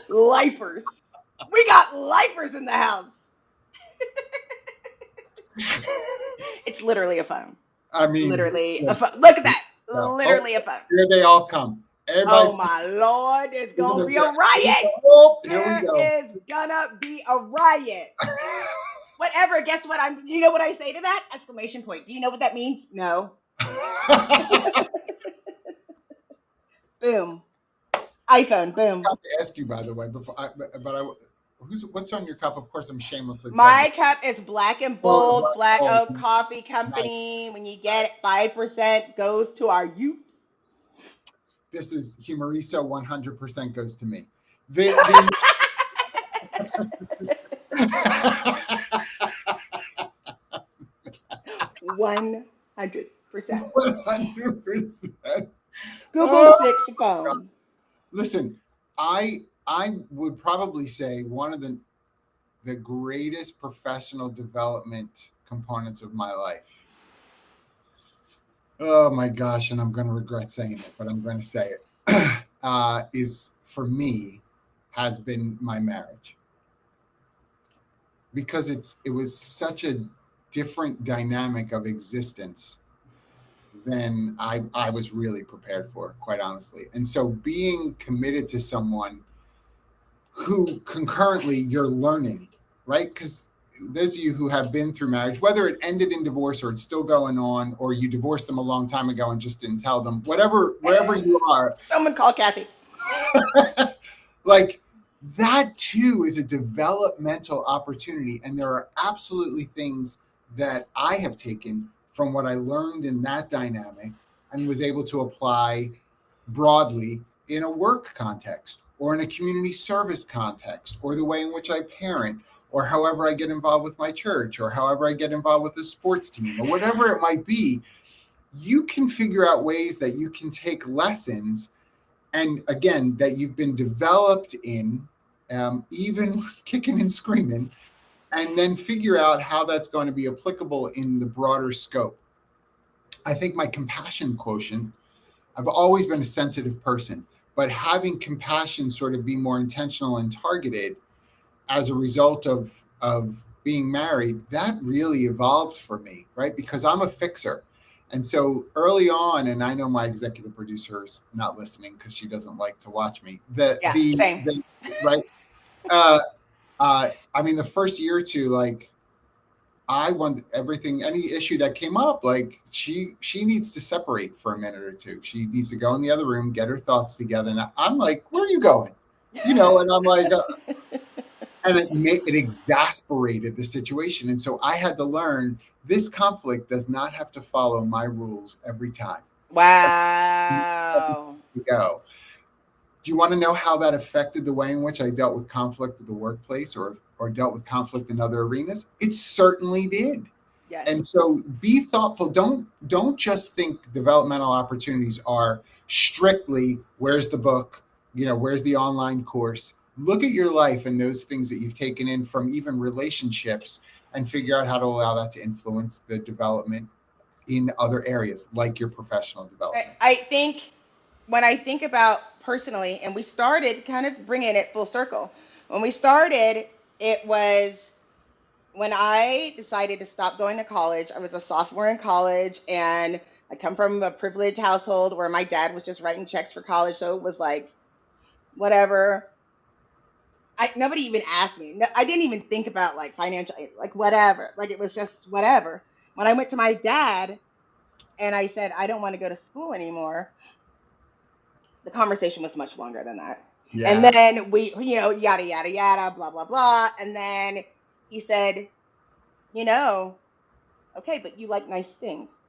Lifers. We got lifers in the house. It's literally a phone. I mean, Literally a phone. Look at that. no. Literally a phone. Here they all come. Everybody's Oh my Lord, there's gonna be a riot. Oh, here we go. There is gonna be a riot. Whatever, guess what? Do you know what I say to that? Exclamation point. Do you know what that means? No. Boom. iPhone, boom. I have to ask you, by the way, what's on your cup? Of course, I'm shamelessly. My cup is Black and Bold, Black Bold. Oak Coffee Company. Nice. When you get it, 5% goes to our youth. This is Humoriso, 100% goes to me. 100%. 100%. Google 6 phone. Listen, I would probably say one of the greatest professional development components of my life. Oh my gosh, and I'm going to regret saying it, but I'm going to say it. Is for me has been my marriage, because it was such a different dynamic of existence than I was really prepared for, quite honestly. And so being committed to someone who concurrently you're learning, right? Because those of you who have been through marriage, whether it ended in divorce or it's still going on, or you divorced them a long time ago and just didn't tell them, wherever you are. Someone call Kathy. Like, that too is a developmental opportunity. And there are absolutely things that I have taken from what I learned in that dynamic and was able to apply broadly in a work context, or in a community service context, or the way in which I parent, or however I get involved with my church, or however I get involved with the sports team, or whatever it might be. You can figure out ways that you can take lessons, and again, that you've been developed in, even kicking and screaming, and then figure out how that's going to be applicable in the broader scope. I think my compassion quotient, I've always been a sensitive person, but having compassion sort of be more intentional and targeted as a result of being married, that really evolved for me, right? Because I'm a fixer. And so early on, and I know my executive producer is not listening because she doesn't like to watch me. Same. Right? I mean, the first year or two, like, I want everything, any issue that came up, like she needs to separate for a minute or two. She needs to go in the other room, get her thoughts together. And I'm like, where are you going? And I'm like, and it exasperated the situation. And so I had to learn this conflict does not have to follow my rules every time. Wow. Go. Do you want to know how that affected the way in which I dealt with conflict at the workplace or dealt with conflict in other arenas? It certainly did. Yes. And so be thoughtful. Don't just think developmental opportunities are strictly where's the book, where's the online course. Look at your life and those things that you've taken in from even relationships and figure out how to allow that to influence the development in other areas like your professional development. I think when I think about personally, and we started kind of bringing it full circle. When we started, it was when I decided to stop going to college. I was a sophomore in college, and I come from a privileged household where my dad was just writing checks for college, so it was like whatever. Nobody even asked me. No, I didn't even think about like financial aid, like whatever. Like it was just whatever. When I went to my dad and I said I don't want to go to school anymore, the conversation was much longer than that. Yeah. And then we, yada yada yada, blah blah blah, and then he said, okay, but you like nice things.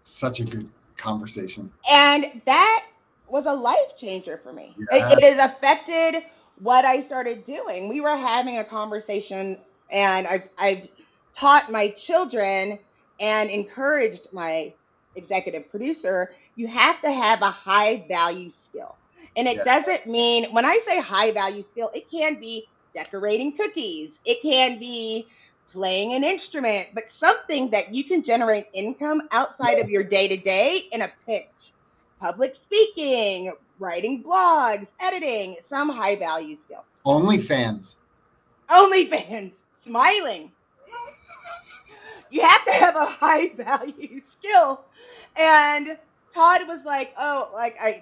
Such a good conversation. And that was a life changer for me. Yeah. It has affected what I started doing. We were having a conversation, and I've taught my children and encouraged my executive producer, you have to have a high value skill. And it doesn't mean, when I say high value skill, it can be decorating cookies, it can be playing an instrument, but something that you can generate income outside of your day-to-day in a pinch. Public speaking, writing blogs, editing, some high value skill. OnlyFans, smiling. You have to have a high value skill. And Todd was like,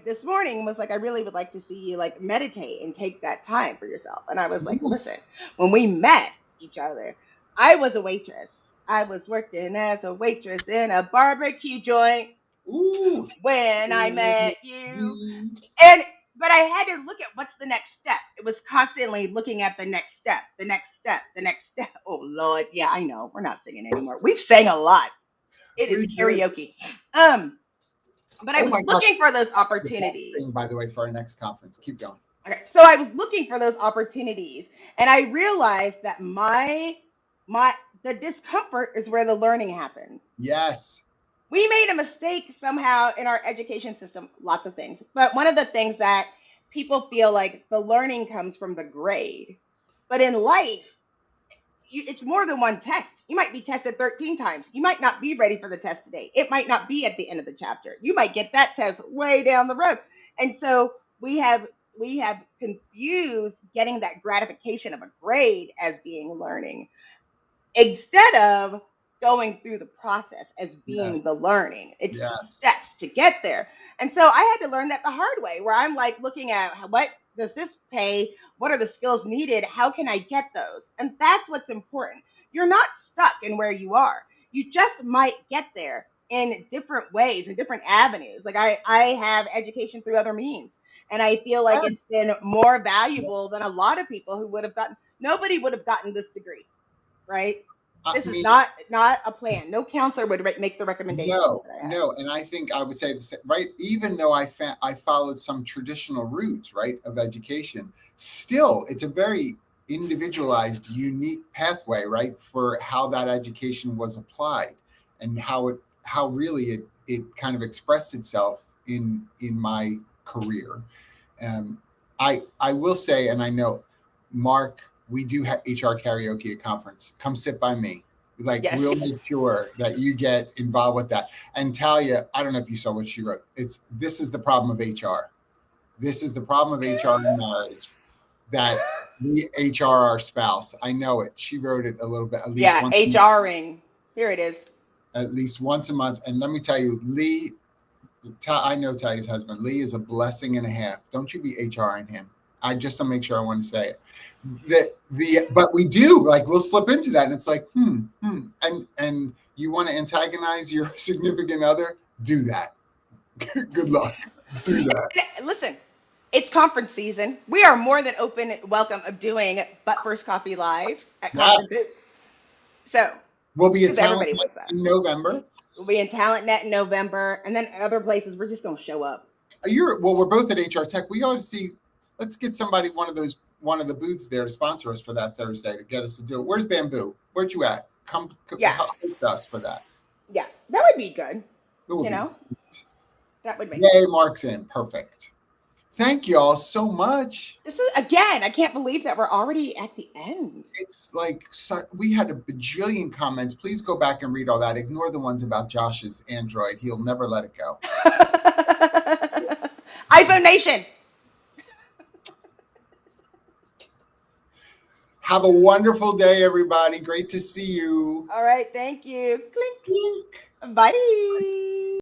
this morning was like, I really would like to see you like meditate and take that time for yourself. And I was like, listen, when we met each other, I was a waitress. I was working as a waitress in a barbecue joint. Ooh. When I met you. But I had to look at what's the next step. It was constantly looking at the next step, the next step, the next step. Oh, Lord. Yeah, I know. We're not singing anymore. We've sang a lot. It is karaoke. But I was looking for those opportunities. By the way, for our next conference. Keep going. Okay. So I was looking for those opportunities, and I realized that the discomfort is where the learning happens. Yes. We made a mistake somehow in our education system, lots of things. But one of the things that people feel like the learning comes from the grade. But in life, it's more than one test. You might be tested 13 times. You might not be ready for the test today. It might not be at the end of the chapter. You might get that test way down the road. And so we have confused getting that gratification of a grade as being learning, instead of going through the process as being the learning. It's the steps to get there. And so I had to learn that the hard way, where I'm like looking at what does this pay? What are the skills needed? How can I get those? And that's what's important. You're not stuck in where you are. You just might get there in different ways, in different avenues. Like I have education through other means. And I feel like it's been more valuable than a lot of people who nobody would have gotten this degree, right? This is not a plan. No counselor would make the recommendations. No. And I think I would say, right, even though I followed some traditional routes, right, of education, still it's a very individualized, unique pathway, right, for how that education was applied and how really it kind of expressed itself in my career. I will say, and I know, Mark, we do have HR karaoke at conference. Come sit by me. We'll make sure that you get involved with that. And Talia, I don't know if you saw what she wrote. This is the problem of HR. This is the problem of HR in marriage, that we HR our spouse. I know it. She wrote it a little bit, at least once. HRing. Here it is. At least once a month. And let me tell you, Lee, I know Talia's husband. Lee is a blessing and a half. Don't you be HRing him. I just don't make sure I want to say it. But we do, like, we'll slip into that, and it's like, and you want to antagonize your significant other? Do that. Good luck. Do that. Listen, it's conference season. We are more than open and welcome of doing But First Coffee Live at conferences. So we'll be at Talent in November. We'll be in Talent Net in November, and then other places we're just gonna show up. We're both at HR Tech. We ought to see. Let's get somebody one of the booths there to sponsor us for that Thursday to get us to do it. Where's Bamboo? Where'd you at? Come help us for that. Yeah, that would be good. That would make Yay, Mark's in. Perfect. Thank you all so much. This is, again, I can't believe that we're already at the end. It's like we had a bajillion comments. Please go back and read all that. Ignore the ones about Josh's Android. He'll never let it go. iPhone Nation. Have a wonderful day, everybody. Great to see you. All right. Thank you. Clink, clink. Bye.